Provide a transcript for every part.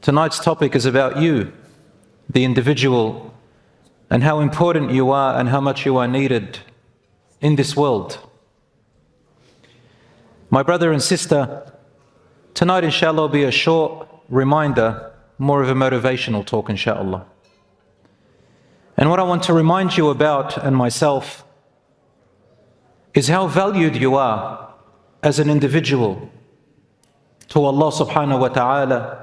Tonight's topic is about you, the individual, and how important you are and how much you are needed in this world. My brother and sister, tonight inshallah will be a short reminder, more of a motivational talk inshallah. And what I want to remind you about, and myself, is how valued you are as an individual to Allah subhanahu wa ta'ala,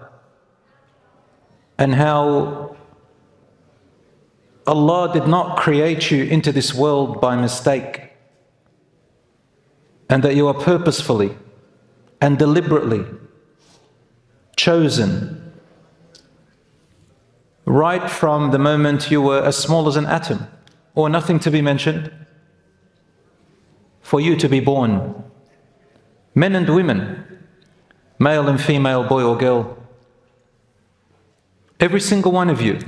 and how Allah did not create you into this world by mistake, and that you are purposefully and deliberately chosen right from the moment you were as small as an atom or nothing to be mentioned, for you to be born. Men and women, male and female, boy or girl, every single one of you,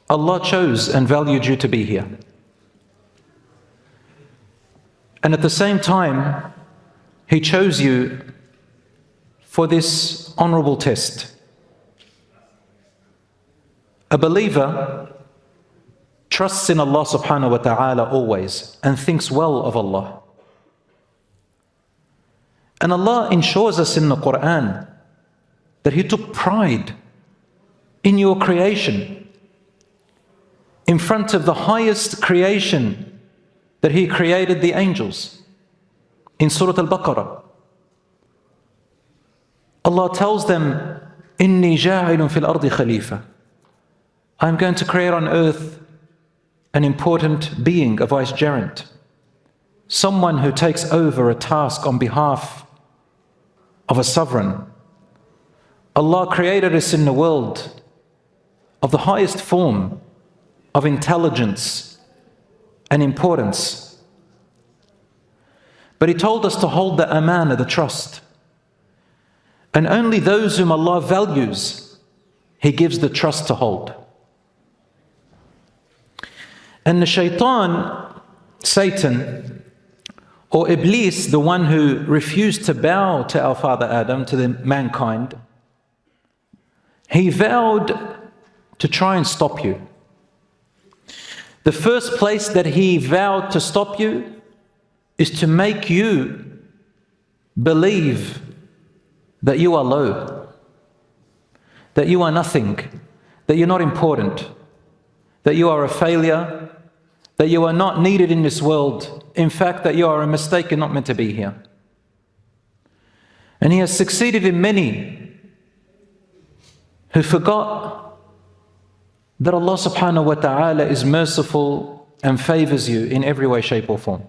Allah chose and valued you to be here. And at the same time, He chose you for this honorable test. A believer trusts in Allah subhanahu wa ta'ala always and thinks well of Allah. And Allah ensures us in the Quran that He took pride in your creation, in front of the highest creation, that He created the angels. In Surah Al-Baqarah, Allah tells them, إِنِّي جَاعِلٌ فِي الْأَرْضِ خَلِيفَةً, I'm going to create on earth an important being, a vicegerent, someone who takes over a task on behalf of a sovereign. Allah created us in the world of the highest form of intelligence and importance. But He told us to hold the amana, the trust. And only those whom Allah values, He gives the trust to hold. And the Shaitan, Satan, or Iblis, the one who refused to bow to our father Adam, to the mankind, he vowed to try and stop you. The first place that he vowed to stop you is to make you believe that you are low, that you are nothing, that you're not important, that you are a failure, that you are not needed in this world. In fact, that you are a mistake and not meant to be here. And he has succeeded in many who forgot that Allah subhanahu wa ta'ala is merciful and favors you in every way, shape or form.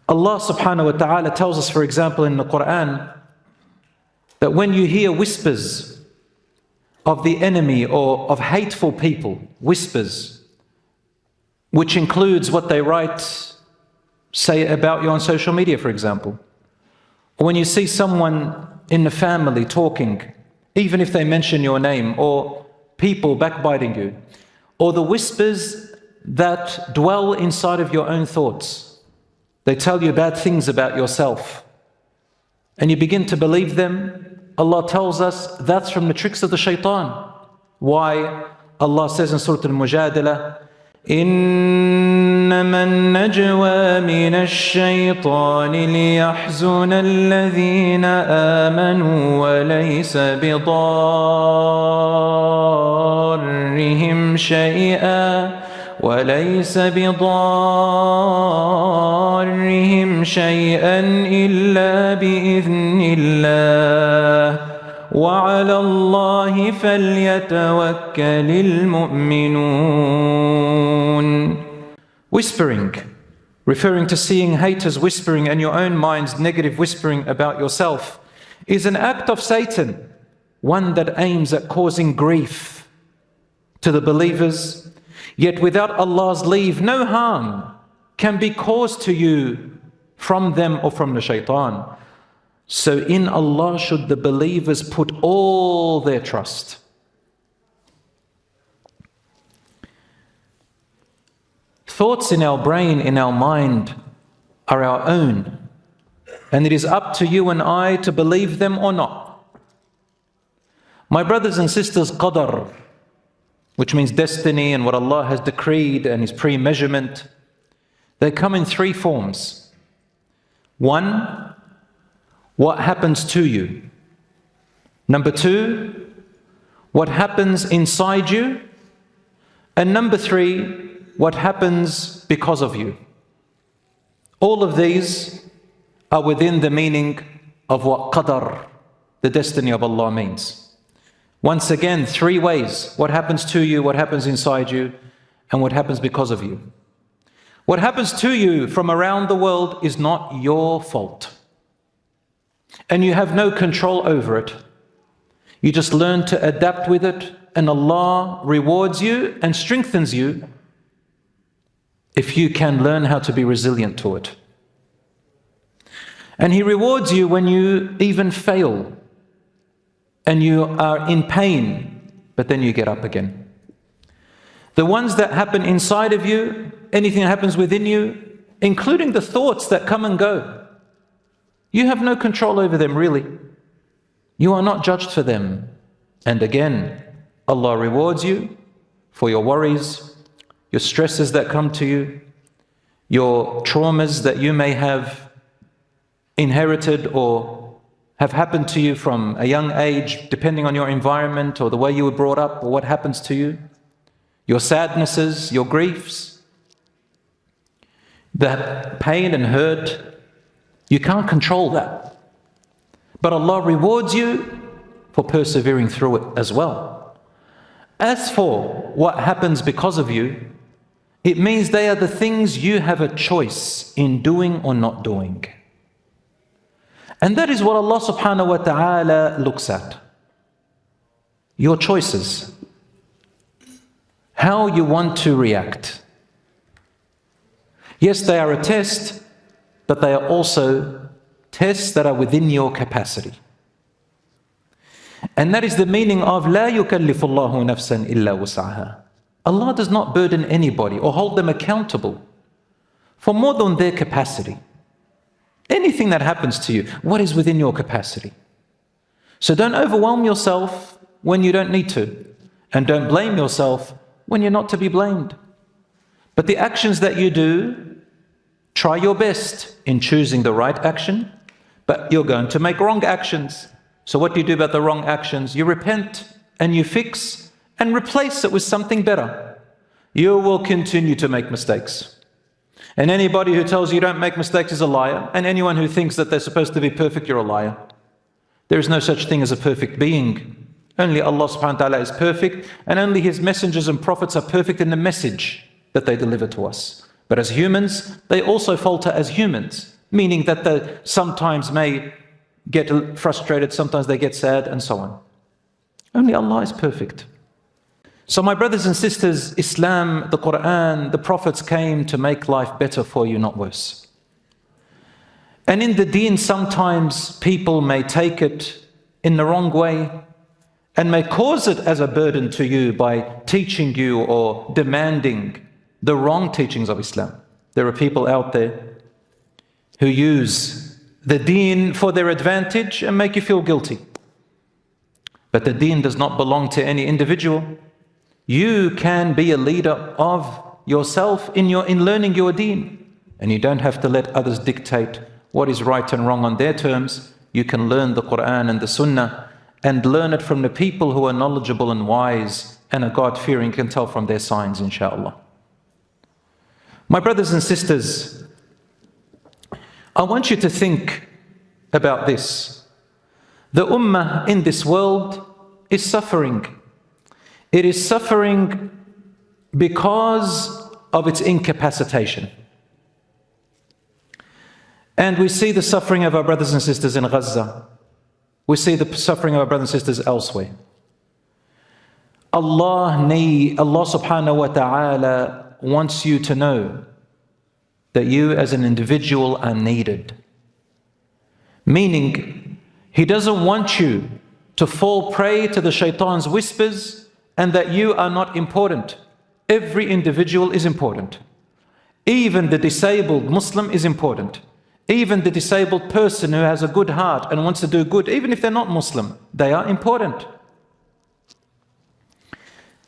Allah subhanahu wa ta'ala tells us, for example, in the Quran, that when you hear whispers of the enemy or of hateful people, whispers, which includes what they write, say about you on social media, for example. Or when you see someone in the family talking, even if they mention your name, or people backbiting you, or the whispers that dwell inside of your own thoughts. They tell you bad things about yourself, and you begin to believe them. Allah tells us that's from the tricks of the Shaitan. Why? Allah says in Surah Al-Mujadala, إنما النجوى من الشيطان ليحزن الذين آمنوا وليس بضارهم شيئا إلا بإذن الله وعلى الله فليتوكل المؤمنون. Whispering, referring to seeing haters whispering and your own mind's negative whispering about yourself, is an act of Satan, one that aims at causing grief to the believers. Yet without Allah's leave, no harm can be caused to you from them or from the Shaitan. So in Allah should the believers put all their trust. Thoughts in our brain, in our mind, are our own, And it is up to you and I to believe them or not. My brothers and sisters, Qadr, which means destiny and what Allah has decreed and His pre-measurement, they come in three forms. One, what happens to you. Number two, what happens inside you. And number three, what happens because of you. All of these are within the meaning of what Qadr, the destiny of Allah, means. Once again, three ways. What happens to you, what happens inside you, and what happens because of you. What happens to you from around the world is not your fault. And you have no control over it. You just learn to adapt with it, and Allah rewards you and strengthens you if you can learn how to be resilient to it. And He rewards you when you even fail and you are in pain, but then you get up again. The ones that happen inside of you, anything that happens within you, including the thoughts that come and go, you have no control over them really. You are not judged for them. And again, Allah rewards you for your worries, your stresses that come to you, your traumas that you may have inherited or have happened to you from a young age, depending on your environment or the way you were brought up or what happens to you, your sadnesses, your griefs, that pain and hurt, you can't control that. But Allah rewards you for persevering through it as well. As for what happens because of you, it means they are the things you have a choice in doing or not doing. And that is what Allah subhanahu wa ta'ala looks at. Your choices. How you want to react. Yes, they are a test, but they are also tests that are within your capacity. And that is the meaning of لا يكلف الله نفسا إلا وسعها. Allah does not burden anybody or hold them accountable for more than their capacity. Anything that happens to you, what is within your capacity? So don't overwhelm yourself when you don't need to, and don't blame yourself when you're not to be blamed. But the actions that you do, try your best in choosing the right action, but you're going to make wrong actions. So what do you do about the wrong actions? You repent and you fix and replace it with something better. You will continue to make mistakes. And anybody who tells you don't make mistakes is a liar. And anyone who thinks that they're supposed to be perfect, you're a liar. There is no such thing as a perfect being. Only Allah subhanahu wa ta'ala is perfect, and only His messengers and prophets are perfect in the message that they deliver to us. But as humans, they also falter as humans, meaning that they sometimes may get frustrated, sometimes they get sad, and so on. Only Allah is perfect. So my brothers and sisters, Islam, the Quran, the prophets came to make life better for you, not worse. And in the deen, sometimes people may take it in the wrong way and may cause it as a burden to you by teaching you or demanding the wrong teachings of Islam. There are people out there who use the deen for their advantage and make you feel guilty. But the deen does not belong to any individual. You can be a leader of yourself in learning your deen, and you don't have to let others dictate what is right and wrong on their terms. You can learn the Quran and the Sunnah and learn it from the people who are knowledgeable and wise and are God-fearing, can tell from their signs, inshallah. My brothers and sisters, I want you to think about this. The ummah in this world is suffering. It is suffering because of its incapacitation. And we see the suffering of our brothers and sisters in Gaza. We see the suffering of our brothers and sisters elsewhere. Allah subhanahu wa ta'ala wants you to know that you as an individual are needed. Meaning, He doesn't want you to fall prey to the Shaitan's whispers and that you are not important. Every individual is important. Even the disabled Muslim is important. Even the disabled person who has a good heart and wants to do good, even if they're not Muslim, they are important.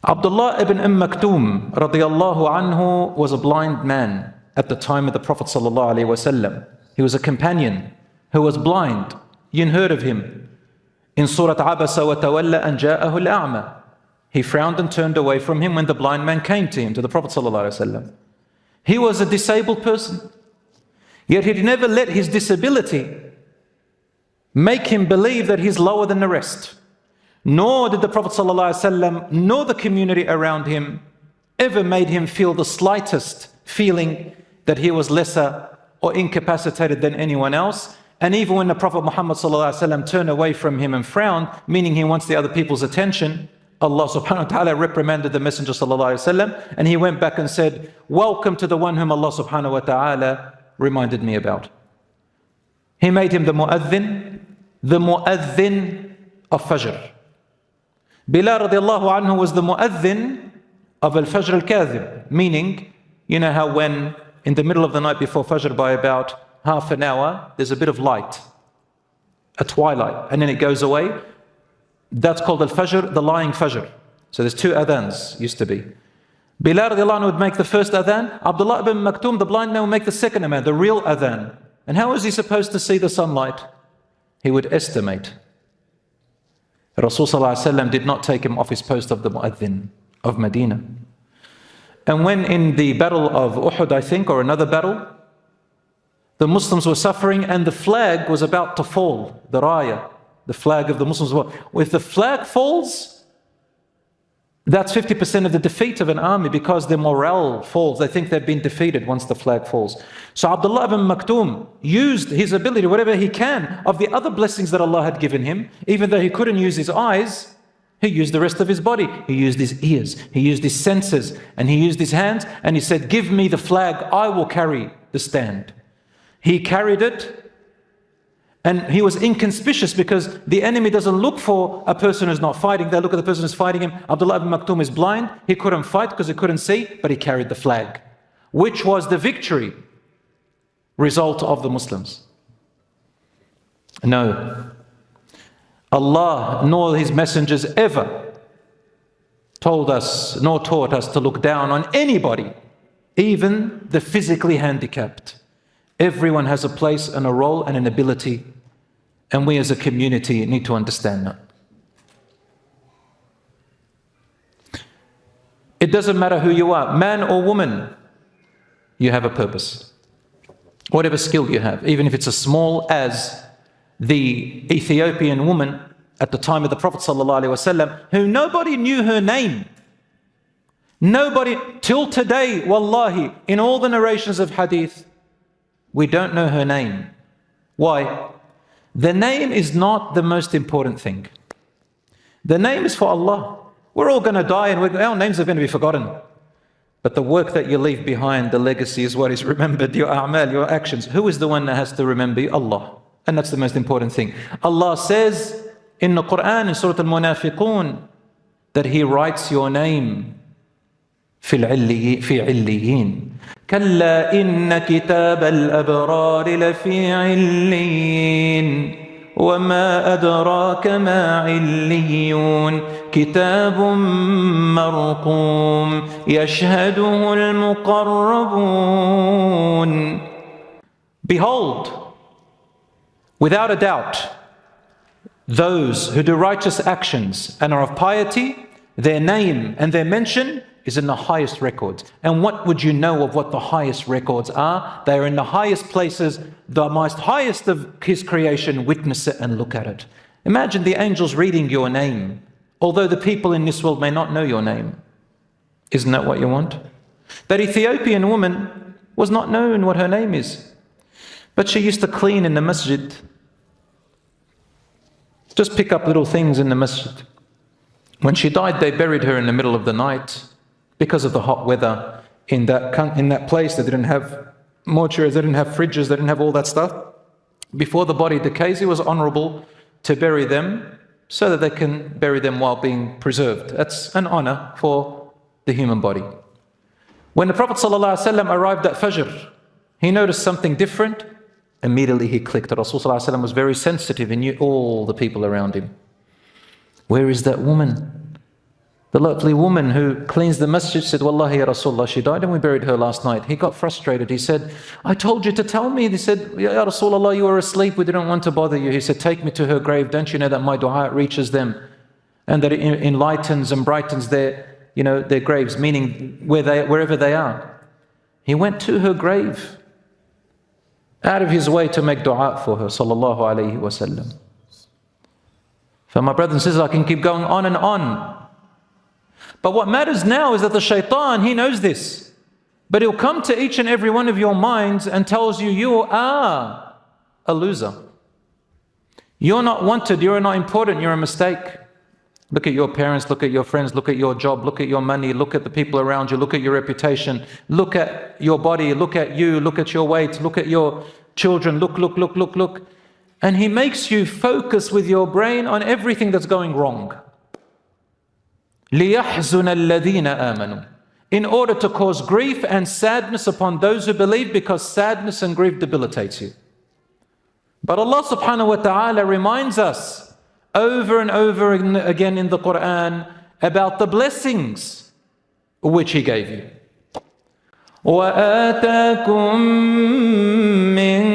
Abdullah ibn Maktoum radiyallahu anhu was a blind man at the time of the Prophet sallallahu alaihi wasallam. He was a companion who was blind. You heard of him in Surah Abasa wa Tawalla an ja'ahu al-a'ma. He frowned and turned away from him when the blind man came to him, to the Prophet sallallahu alaihi wasallam. He was a disabled person. Yet he never let his disability make him believe that he's lower than the rest. Nor did the Prophet ﷺ, nor the community around him ever made him feel the slightest feeling that he was lesser or incapacitated than anyone else. And even when the Prophet Muhammad ﷺ turned away from him and frowned, meaning he wants the other people's attention, Allah subhanahu wa ta'ala reprimanded the Messenger ﷺ, and he went back and said, "Welcome to the one whom Allah subhanahu wa ta'ala reminded me about." He made him the mu'adhin of Fajr. Belal radiallahu anhu was the mu'adhin of al-Fajr al-Kadhib, meaning, you know how when in the middle of the night before Fajr by about half an hour, there's a bit of light, a twilight, and then it goes away. That's called al-Fajr, the lying Fajr. So there's two adhans, used to be. Belal radiallahu anhu would make the first adhan. Abdullah ibn Maktoum, the blind man, would make the second adhan, the real adhan. And how was he supposed to see the sunlight? He would estimate. Rasul sallallahu alaihi wasallam did not take him off his post of the mu'adhin of Medina. And when in the battle of Uhud, I think, or another battle, the Muslims were suffering and the flag was about to fall, the raya, the flag of the Muslims. If the flag falls, that's 50% of the defeat of an army, because their morale falls. They think they've been defeated once the flag falls. So Abdullah ibn Maktoum used his ability, whatever he can, of the other blessings that Allah had given him. Even though he couldn't use his eyes, he used the rest of his body. He used his ears, he used his senses, and he used his hands. And he said, "Give me the flag, I will carry the stand." He carried it. And he was inconspicuous, because the enemy doesn't look for a person who's not fighting. They look at the person who's fighting him. Abdullah ibn Maktoum is blind. He couldn't fight because he couldn't see, but he carried the flag, which was the victory result of the Muslims. No. Allah nor His messengers ever told us nor taught us to look down on anybody, even the physically handicapped. Everyone has a place and a role and an ability, and we as a community need to understand that. It doesn't matter who you are, man or woman, you have a purpose. Whatever skill you have, even if it's as small as the Ethiopian woman at the time of the Prophet ﷺ, who nobody knew her name. Nobody, till today, wallahi, in all the narrations of hadith, we don't know her name. Why? The name is not the most important thing. The name is for Allah. We're all going to die and our names are going to be forgotten. But the work that you leave behind, the legacy, is what is remembered, your a'mal, your actions. Who is the one that has to remember you? Allah. And that's the most important thing. Allah says in the Quran, in Surah Al-Munafiqun, that He writes your name في عليين كلا إن كتاب الأبرار لفي عليين وما أدراك ما عليون كتاب مرقوم يشهده المقربون. Behold, without a doubt, those who do righteous actions and are of piety, their name and their mention is in the highest records. And what would you know of what the highest records are? They are in the highest places. The most highest of His creation witness it and look at it. Imagine the angels reading your name, although the people in this world may not know your name. Isn't that what you want? That Ethiopian woman was not known what her name is, but she used to clean in the masjid. Just pick up little things in the masjid. When she died, they buried her in the middle of the night. Because of the hot weather in that place, they didn't have mortuaries, they didn't have fridges, they didn't have all that stuff. Before the body decays, it was honorable to bury them so that they can bury them while being preserved. That's an honor for the human body. When the Prophet ﷺ arrived at Fajr, he noticed something different, Immediately he clicked. Rasul sallallahu alaihi wasallam was very sensitive. He knew all the people around him. Where is that woman? The lovely woman who cleans the masjid said, Wallahi ya Rasulullah, she died and we buried her last night. He got frustrated. He said, I told you to tell me. He said, Ya Rasulullah, you were asleep. We didn't want to bother you. He said, take me to her grave. Don't you know that my dua reaches them and that it enlightens and brightens their graves, meaning wherever they are. He went to her grave, out of his way to make dua for her, sallallahu alayhi wasallam. So my brothers and sisters, I can keep going on and on. But what matters now is that the shaitan, he knows this. But he'll come to each and every one of your minds and tells you, you are a loser. You're not wanted, you're not important, you're a mistake. Look at your parents, look at your friends, look at your job, look at your money, look at the people around you, look at your reputation, look at your body, look at you, look at your weight, look at your children, look. And he makes you focus with your brain on everything that's going wrong. لِيَحْزُنَ الَّذِينَ آمَنُوا, in order to cause grief and sadness upon those who believe, because sadness and grief debilitates you. But Allah subhanahu wa ta'ala reminds us over and over again in the Quran about the blessings which He gave you. وَآتَاكُم مِّن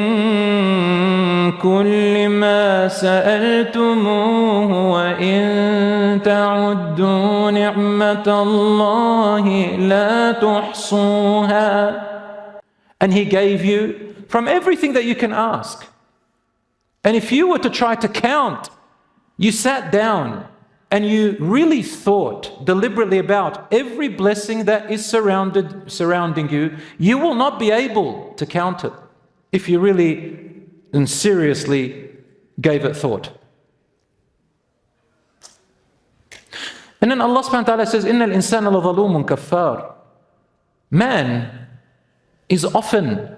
كُلِّ مَا سَأَلْتُمُوهُ وَإِن تَعُدُّوا نِعْمَةَ اللَّهِ لَا تُحْصُوهَا. And He gave you from everything that you can ask. And if you were to try to count, you sat down and you really thought deliberately about every blessing that is surrounding you, you will not be able to count it if you really and seriously gave it thought. And then Allah subhanahu wa ta'ala says, إِنَّ الْإِنسَانَ لَظَلُومٌ كَفَّارٌ. Man is often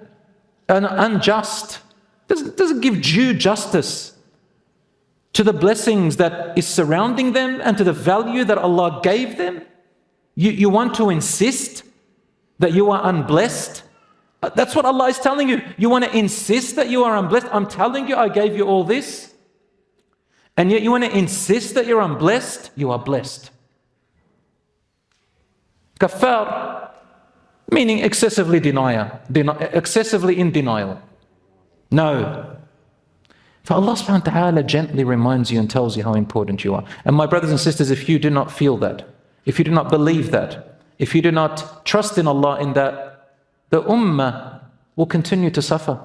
unjust, doesn't give due justice to the blessings that is surrounding them and to the value that Allah gave them. You want to insist that you are unblessed? That's what Allah is telling you. You want to insist that you are unblessed? I'm telling you, I gave you all this. And yet you want to insist that you're unblessed? You are blessed. Kafar, meaning excessively in denial. No. For Allah subhanahu wa ta'ala gently reminds you and tells you how important you are. And my brothers and sisters, if you do not feel that, if you do not believe that, if you do not trust in Allah in that, the ummah will continue to suffer.